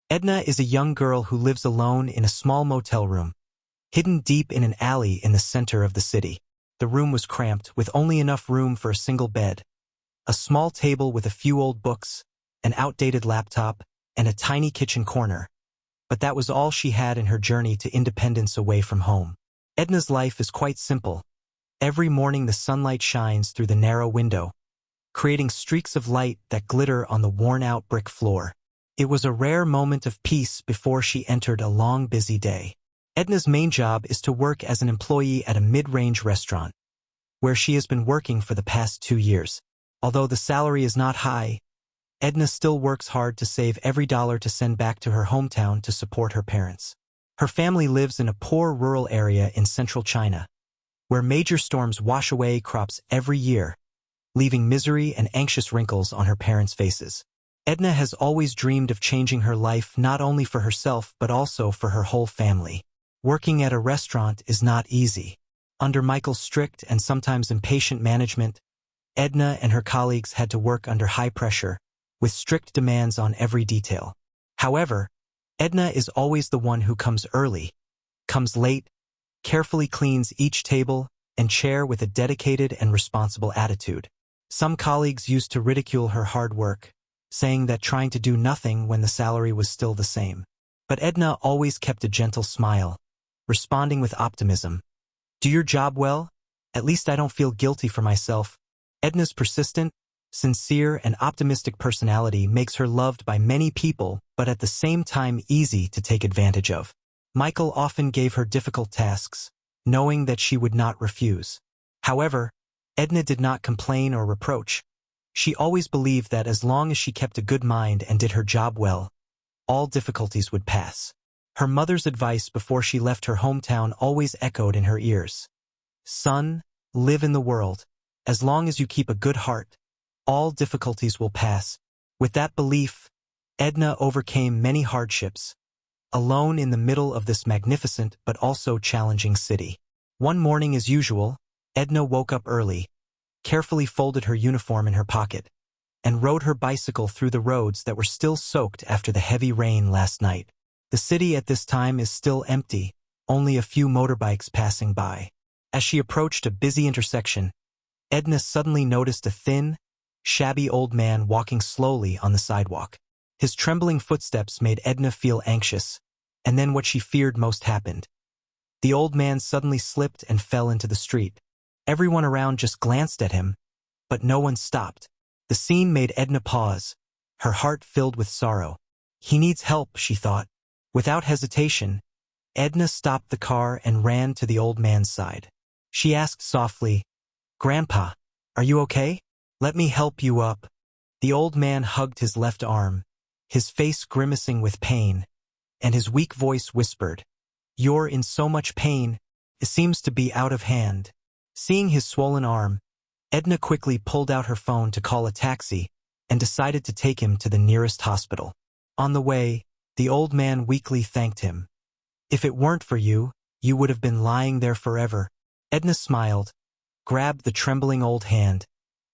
Edna is a young girl who lives alone in a small motel room, hidden deep in an alley in the center of the city. The room was cramped, with only enough room for a single bed, a small table with a few old books, an outdated laptop, and a tiny kitchen corner. But that was all she had in her journey to independence away from home. Edna's life is quite simple. Every morning the sunlight shines through the narrow window, creating streaks of light that glitter on the worn-out brick floor. It was a rare moment of peace before she entered a long, busy day. Edna's main job is to work as an employee at a mid-range restaurant, where she has been working for the past 2 years. Although the salary is not high, Edna still works hard to save every dollar to send back to her hometown to support her parents. Her family lives in a poor rural area in central China, where major storms wash away crops every year, leaving misery and anxious wrinkles on her parents' faces. Edna has always dreamed of changing her life not only for herself but also for her whole family. Working at a restaurant is not easy. Under Michael's strict and sometimes impatient management, Edna and her colleagues had to work under high pressure, with strict demands on every detail. However, Edna is always the one who comes early, comes late, carefully cleans each table and chair with a dedicated and responsible attitude. Some colleagues used to ridicule her hard work, saying that trying to do nothing when the salary was still the same. But Edna always kept a gentle smile, responding with optimism. "Do your job well? At least I don't feel guilty for myself." Edna's persistent, sincere, and optimistic personality makes her loved by many people, but at the same time easy to take advantage of. Michael often gave her difficult tasks, knowing that she would not refuse. However, Edna did not complain or reproach. She always believed that as long as she kept a good mind and did her job well, all difficulties would pass. Her mother's advice before she left her hometown always echoed in her ears. "Son, live in the world. As long as you keep a good heart, all difficulties will pass." With that belief, Edna overcame many hardships, alone in the middle of this magnificent but also challenging city. One morning as usual, Edna woke up early, carefully folded her uniform in her pocket, and rode her bicycle through the roads that were still soaked after the heavy rain last night. The city at this time is still empty, only a few motorbikes passing by. As she approached a busy intersection, Edna suddenly noticed a thin, shabby old man walking slowly on the sidewalk. His trembling footsteps made Edna feel anxious, and then what she feared most happened. The old man suddenly slipped and fell into the street. Everyone around just glanced at him, but no one stopped. The scene made Edna pause, her heart filled with sorrow. "He needs help," she thought. Without hesitation, Edna stopped the car and ran to the old man's side. She asked softly, "Grandpa, are you okay? Let me help you up." The old man hugged his left arm, his face grimacing with pain, and his weak voice whispered, "You're in so much pain, it seems to be out of hand." Seeing his swollen arm, Edna quickly pulled out her phone to call a taxi and decided to take him to the nearest hospital. On the way, the old man weakly thanked him. "If it weren't for you, you would have been lying there forever." Edna smiled, grabbed the trembling old hand,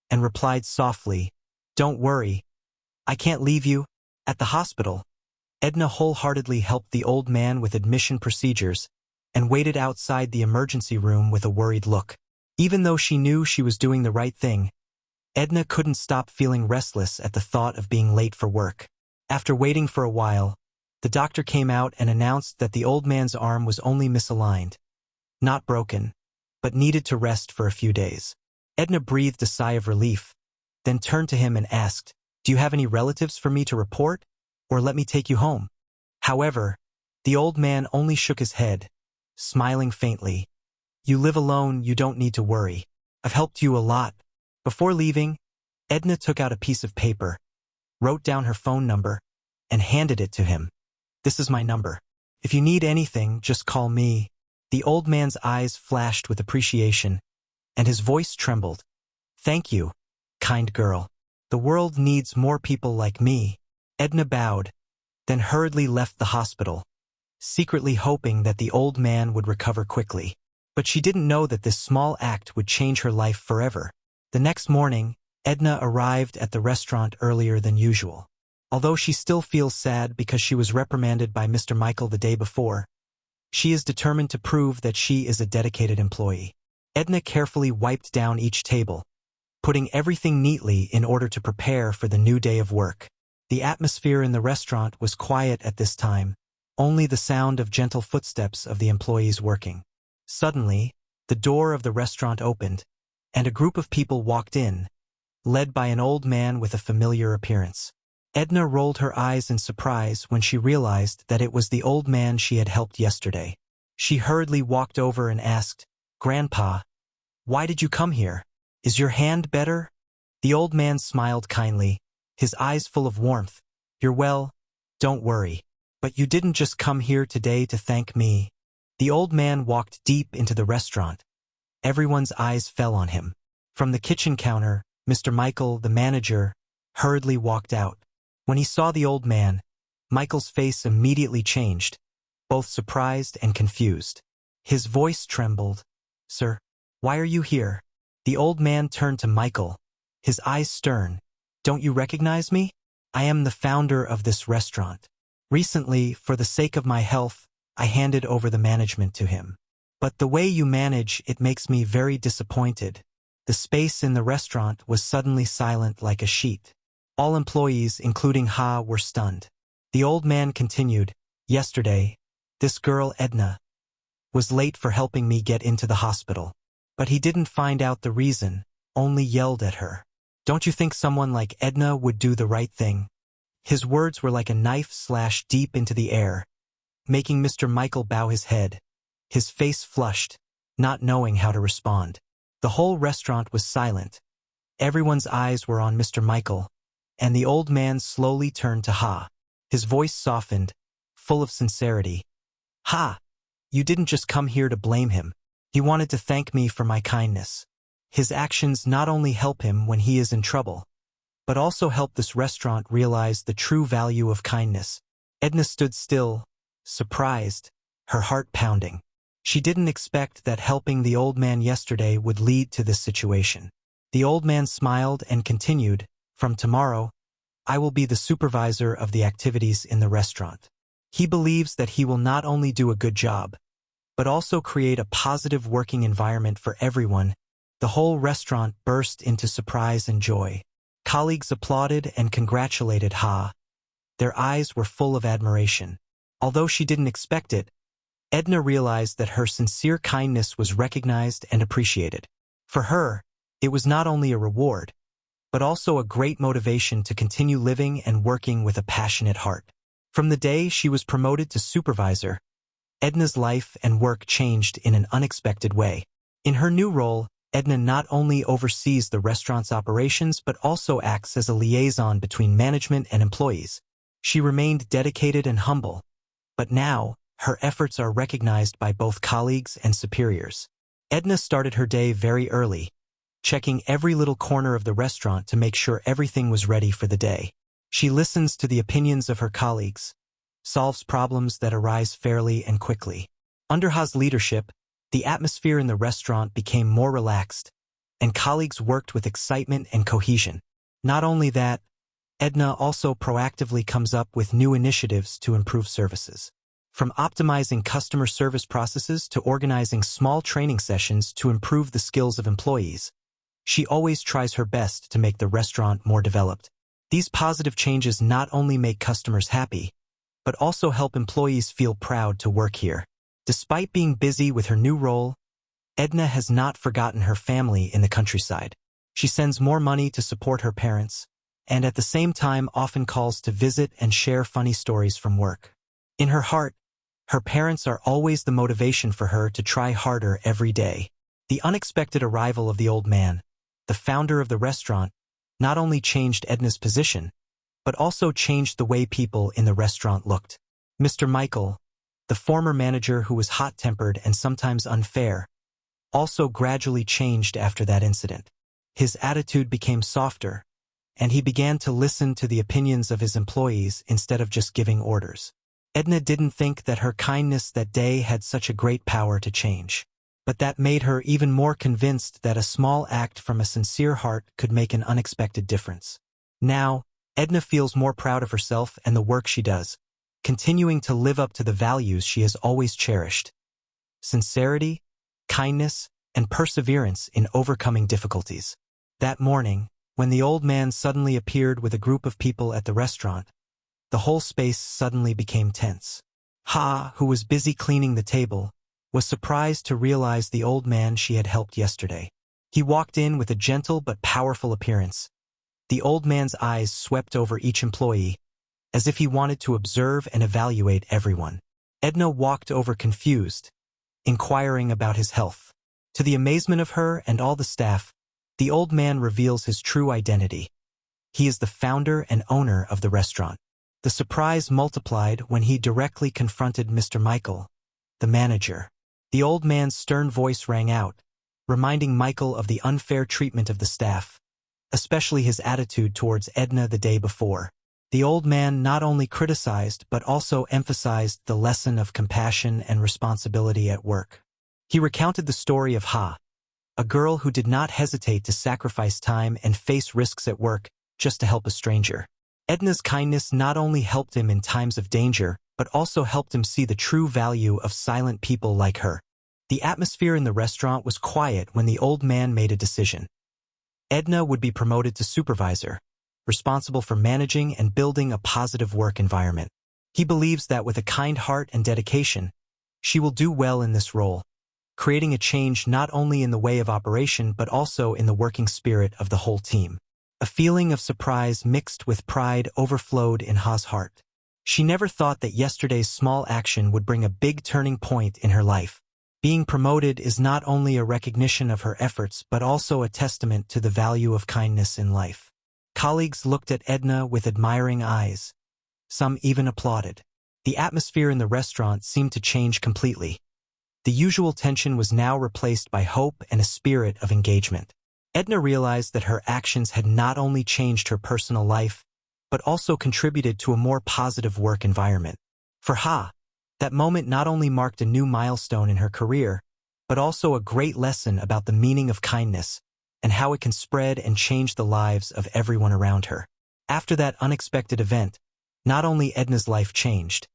and replied softly, "Don't worry, I can't leave you." At the hospital, Edna wholeheartedly helped the old man with admission procedures and waited outside the emergency room with a worried look. Even though she knew she was doing the right thing, Edna couldn't stop feeling restless at the thought of being late for work. After waiting for a while, the doctor came out and announced that the old man's arm was only misaligned, not broken, but needed to rest for a few days. Edna breathed a sigh of relief, then turned to him and asked, "Do you have any relatives for me to report, or let me take you home?" However, the old man only shook his head, smiling faintly. "You live alone, you don't need to worry. I've helped you a lot." Before leaving, Edna took out a piece of paper, wrote down her phone number, and handed it to him. "This is my number. If you need anything, just call me." The old man's eyes flashed with appreciation, and his voice trembled. "Thank you, kind girl. The world needs more people like me." Edna bowed, then hurriedly left the hospital, secretly hoping that the old man would recover quickly. But she didn't know that this small act would change her life forever. The next morning, Edna arrived at the restaurant earlier than usual. Although she still feels sad because she was reprimanded by Mr. Michael the day before, she is determined to prove that she is a dedicated employee. Edna carefully wiped down each table, putting everything neatly in order to prepare for the new day of work. The atmosphere in the restaurant was quiet at this time, only the sound of gentle footsteps of the employees working. Suddenly, the door of the restaurant opened, and a group of people walked in, led by an old man with a familiar appearance. Edna rolled her eyes in surprise when she realized that it was the old man she had helped yesterday. She hurriedly walked over and asked, "Grandpa, why did you come here? Is your hand better?" The old man smiled kindly, his eyes full of warmth. "You're well, don't worry. But you didn't just come here today to thank me." The old man walked deep into the restaurant. Everyone's eyes fell on him. From the kitchen counter, Mr. Michael, the manager, hurriedly walked out. When he saw the old man, Michael's face immediately changed, both surprised and confused. His voice trembled. "Sir, why are you here?" The old man turned to Michael, his eyes stern. "Don't you recognize me? I am the founder of this restaurant. Recently, for the sake of my health, I handed over the management to him. But the way you manage it makes me very disappointed." The space in the restaurant was suddenly silent like a sheet. All employees, including Ha, were stunned. The old man continued, "Yesterday, this girl Edna was late for helping me get into the hospital. But he didn't find out the reason, only yelled at her. Don't you think someone like Edna would do the right thing?" His words were like a knife slashed deep into the air, making Mr. Michael bow his head. His face flushed, not knowing how to respond. The whole restaurant was silent. Everyone's eyes were on Mr. Michael, and the old man slowly turned to Ha. His voice softened, full of sincerity. "Ha, you didn't just come here to blame him. He wanted to thank me for my kindness. His actions not only help him when he is in trouble, but also help this restaurant realize the true value of kindness." Edna stood still, surprised, her heart pounding. She didn't expect that helping the old man yesterday would lead to this situation. The old man smiled and continued, "From tomorrow, I will be the supervisor of the activities in the restaurant." He believes that he will not only do a good job, but also create a positive working environment for everyone. The whole restaurant burst into surprise and joy. Colleagues applauded and congratulated Ha. Their eyes were full of admiration. Although she didn't expect it, Edna realized that her sincere kindness was recognized and appreciated. For her, it was not only a reward, but also a great motivation to continue living and working with a passionate heart. From the day she was promoted to supervisor, Edna's life and work changed in an unexpected way. In her new role, Edna not only oversees the restaurant's operations but also acts as a liaison between management and employees. She remained dedicated and humble, but now, her efforts are recognized by both colleagues and superiors. Edna started her day very early, checking every little corner of the restaurant to make sure everything was ready for the day. She listens to the opinions of her colleagues, solves problems that arise fairly and quickly. Under Ha's leadership, the atmosphere in the restaurant became more relaxed, and colleagues worked with excitement and cohesion. Not only that, Edna also proactively comes up with new initiatives to improve services. From optimizing customer service processes to organizing small training sessions to improve the skills of employees, she always tries her best to make the restaurant more developed. These positive changes not only make customers happy, but also help employees feel proud to work here. Despite being busy with her new role, Edna has not forgotten her family in the countryside. She sends more money to support her parents, and at the same time often calls to visit and share funny stories from work. In her heart, her parents are always the motivation for her to try harder every day. The unexpected arrival of the old man, the founder of the restaurant, not only changed Edna's position, but also changed the way people in the restaurant looked. Mr. Michael, the former manager who was hot-tempered and sometimes unfair, also gradually changed after that incident. His attitude became softer, and he began to listen to the opinions of his employees instead of just giving orders. Edna didn't think that her kindness that day had such a great power to change, but that made her even more convinced that a small act from a sincere heart could make an unexpected difference. Now, Edna feels more proud of herself and the work she does, continuing to live up to the values she has always cherished: sincerity, kindness, and perseverance in overcoming difficulties. That morning, when the old man suddenly appeared with a group of people at the restaurant, the whole space suddenly became tense. Ha, who was busy cleaning the table, was surprised to realize the old man she had helped yesterday. He walked in with a gentle but powerful appearance. The old man's eyes swept over each employee, as if he wanted to observe and evaluate everyone. Edna walked over confused, inquiring about his health. To the amazement of her and all the staff, the old man reveals his true identity. He is the founder and owner of the restaurant. The surprise multiplied when he directly confronted Mr. Michael, the manager. The old man's stern voice rang out, reminding Michael of the unfair treatment of the staff, especially his attitude towards Edna the day before. The old man not only criticized but also emphasized the lesson of compassion and responsibility at work. He recounted the story of Ha, a girl who did not hesitate to sacrifice time and face risks at work just to help a stranger. Edna's kindness not only helped him in times of danger, but also helped him see the true value of silent people like her. The atmosphere in the restaurant was quiet when the old man made a decision. Edna would be promoted to supervisor, responsible for managing and building a positive work environment. He believes that with a kind heart and dedication, she will do well in this role, creating a change not only in the way of operation but also in the working spirit of the whole team. A feeling of surprise mixed with pride overflowed in Ha's heart. She never thought that yesterday's small action would bring a big turning point in her life. Being promoted is not only a recognition of her efforts but also a testament to the value of kindness in life. Colleagues looked at Edna with admiring eyes. Some even applauded. The atmosphere in the restaurant seemed to change completely. The usual tension was now replaced by hope and a spirit of engagement. Edna realized that her actions had not only changed her personal life, but also contributed to a more positive work environment. For Ha, that moment not only marked a new milestone in her career, but also a great lesson about the meaning of kindness and how it can spread and change the lives of everyone around her. After that unexpected event, not only Edna's life changed,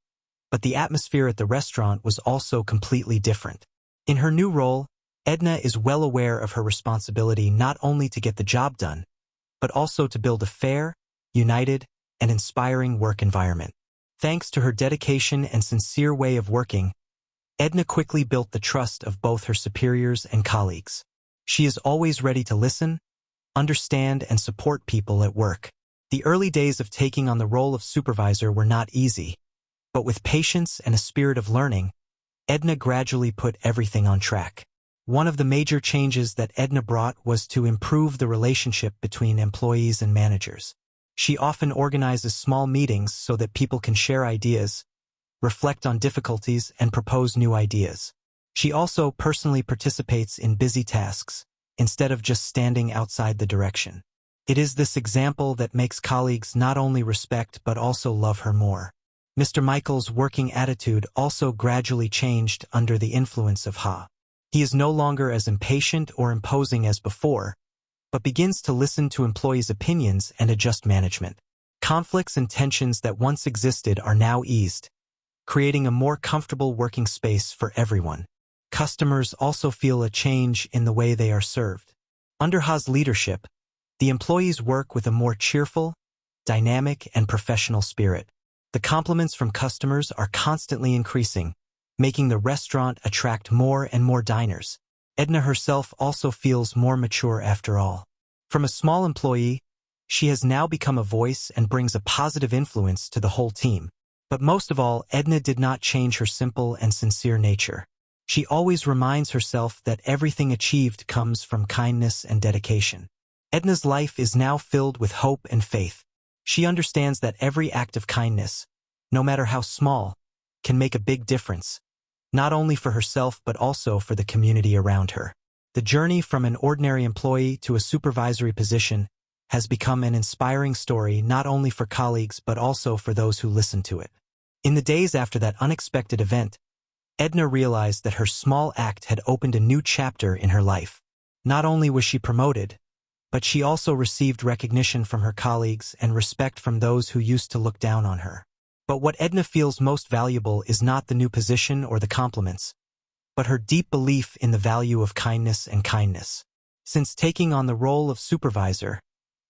but the atmosphere at the restaurant was also completely different. In her new role, Edna is well aware of her responsibility not only to get the job done, but also to build a fair, united, and inspiring work environment. Thanks to her dedication and sincere way of working, Edna quickly built the trust of both her superiors and colleagues. She is always ready to listen, understand, and support people at work. The early days of taking on the role of supervisor were not easy, but with patience and a spirit of learning, Edna gradually put everything on track. One of the major changes that Edna brought was to improve the relationship between employees and managers. She often organizes small meetings so that people can share ideas, reflect on difficulties, and propose new ideas. She also personally participates in busy tasks, instead of just standing outside the direction. It is this example that makes colleagues not only respect but also love her more. Mr. Michael's working attitude also gradually changed under the influence of Ha. He is no longer as impatient or imposing as before, but begins to listen to employees' opinions and adjust management. Conflicts and tensions that once existed are now eased, creating a more comfortable working space for everyone. Customers also feel a change in the way they are served. Under Ha's leadership, the employees work with a more cheerful, dynamic, and professional spirit. The compliments from customers are constantly increasing, making the restaurant attract more and more diners. Edna herself also feels more mature after all. From a small employee, she has now become a voice and brings a positive influence to the whole team. But most of all, Edna did not change her simple and sincere nature. She always reminds herself that everything achieved comes from kindness and dedication. Edna's life is now filled with hope and faith. She understands that every act of kindness, no matter how small, can make a big difference, not only for herself but also for the community around her. The journey from an ordinary employee to a supervisory position has become an inspiring story not only for colleagues but also for those who listen to it. In the days after that unexpected event, Edna realized that her small act had opened a new chapter in her life. Not only was she promoted, But she also received recognition from her colleagues and respect from those who used to look down on her. But what Edna feels most valuable is not the new position or the compliments, but her deep belief in the value of kindness and kindness. Since taking on the role of supervisor,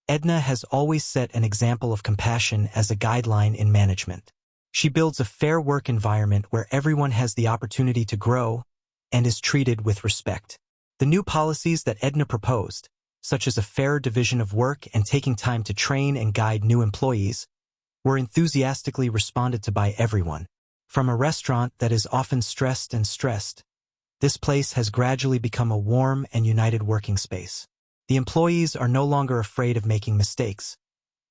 Edna has always set an example of compassion as a guideline in management. She builds a fair work environment where everyone has the opportunity to grow and is treated with respect. The new policies that Edna proposed, such as a fairer division of work and taking time to train and guide new employees, were enthusiastically responded to by everyone. From a restaurant that is often stressed, this place has gradually become a warm and united working space. The employees are no longer afraid of making mistakes,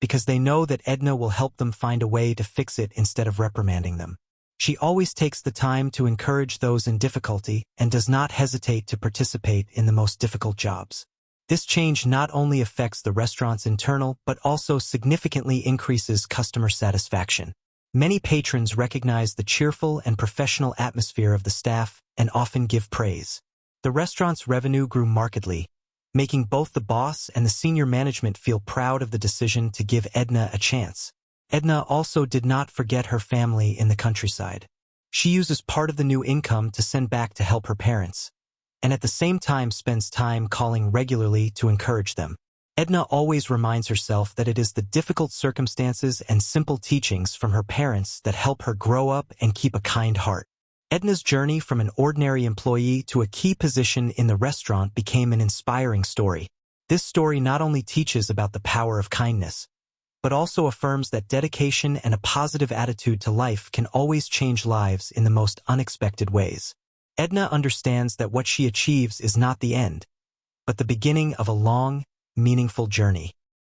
because they know that Edna will help them find a way to fix it instead of reprimanding them. She always takes the time to encourage those in difficulty and does not hesitate to participate in the most difficult jobs. This change not only affects the restaurant's internal but also significantly increases customer satisfaction. Many patrons recognize the cheerful and professional atmosphere of the staff and often give praise. The restaurant's revenue grew markedly, making both the boss and the senior management feel proud of the decision to give Edna a chance. Edna also did not forget her family in the countryside. She uses part of the new income to send back to help her parents, and at the same time spends time calling regularly to encourage them. Edna always reminds herself that it is the difficult circumstances and simple teachings from her parents that help her grow up and keep a kind heart. Edna's journey from an ordinary employee to a key position in the restaurant became an inspiring story. This story not only teaches about the power of kindness, but also affirms that dedication and a positive attitude to life can always change lives in the most unexpected ways. Edna understands that what she achieves is not the end, but the beginning of a long, meaningful journey.